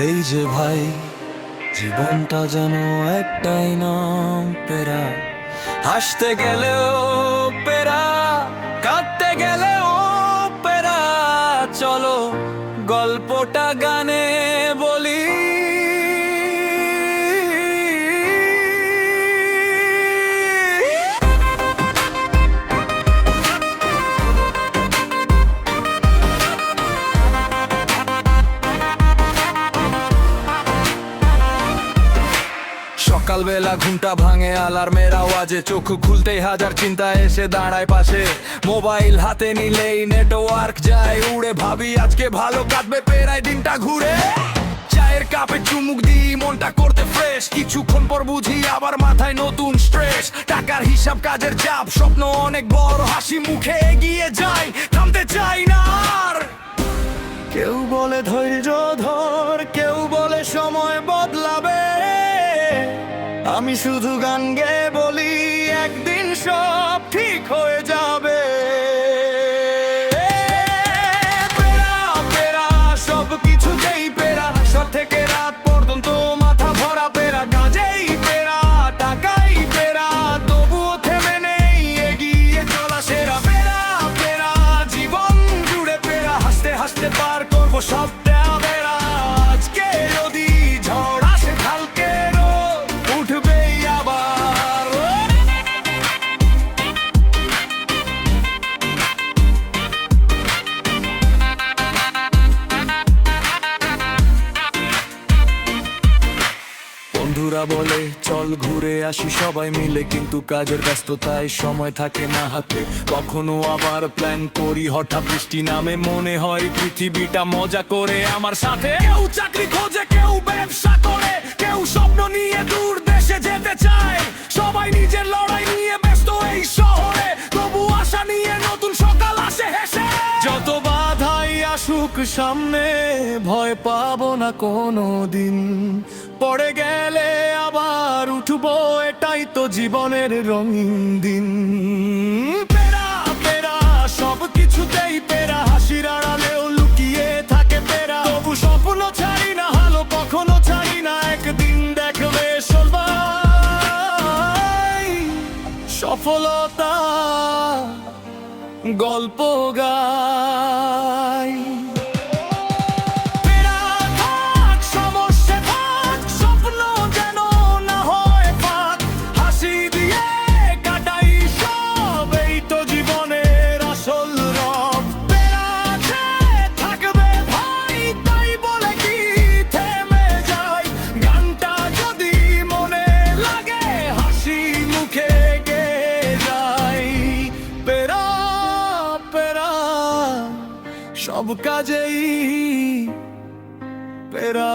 এই যে ভাই, জীবনটা যেন একটাই নাম পেরা। হাসতে গেলেও পেরা, কাঁদতে গেলেও পেরা। চলো গল্পটা গানে বলি। সকালবেলা ঘুমটা ভাঙে অ্যালার্মের আওয়াজে, চোখ খুলতেই হাজার চিন্তা এসে দাঁড়ায় পাশে। মোবাইল হাতে নিলেই নেটওয়ার্ক যায় উড়ে, ভাবি আজকে ভালো কাটবে পেরায় দিনটা ঘুরে। চায়ের কাপে চুমুক দিই মনটা করতে ফ্রেশ, কিছুক্ষণ পর বুঝি আবার মাথায় নতুন স্ট্রেস। টাকার হিসাব, কাজের চাপ, স্বপ্ন অনেক বড়, হাসি মুখে এগিয়ে যাই, থামতে চাই না আর। কেউ বলে ধৈর্য ধর, কেউ বলে সময় বদলাবে। আমি শুধু গান গেয়ে বলি একদিন সব ঠিক হয়ে যাবে। পেরা পেরা সব কিছুতেই পেরা, সব থেকে রাত পর্যন্ত মাথা ভরা পেরা। কাজেই পেরা, টাকাই পেরা, তবুও থেমে নেই এগিয়ে চলা সেরা। পেরা পেরা জীবন জুড়ে পেরা, হাসতে হাসতে পার করবো সব বেড়া। আজকে যদি ঝড় আসে কালকে উঠবেই আবার। বন্ধুরা বলে চল ঘুরে আসি সবাই মিলে, কিন্তু কাজের ব্যস্ততায় সময় থাকে না হাতে। কখনো আবার প্ল্যান করি, হঠাৎ বৃষ্টি নামে, মনে হয় পৃথিবীটা মজা করে আমার সাথে। কেউ চাকরি খোঁজে, কেউ ব্যবসা করে, কেউ স্বপ্ন নিয়ে দূর দেশে যেতে চায়। সবাই নিজের লড়াই নিয়ে ব্যস্ত এই শহরে, তবু আশা নিয়ে নতুন সকাল আসে হেসে। যত বাধাই আসুক সামনে, ভয় পাবো না কোনো দিন। পড়ে গেলে আবার উঠবো, এটাই তো জীবনের রঙিন দিন। পেরা পেরা সব কিছুতেই পেরা, হাসির আড়ালেও লুকিয়ে থাকে পেরা। তবু স্বপ্ন ছাড়ি না, হালো কখনো ছাড়ি না, একদিন দেখবে সবাই সফলতা গল্প গাই। সব কাজেই পেরা।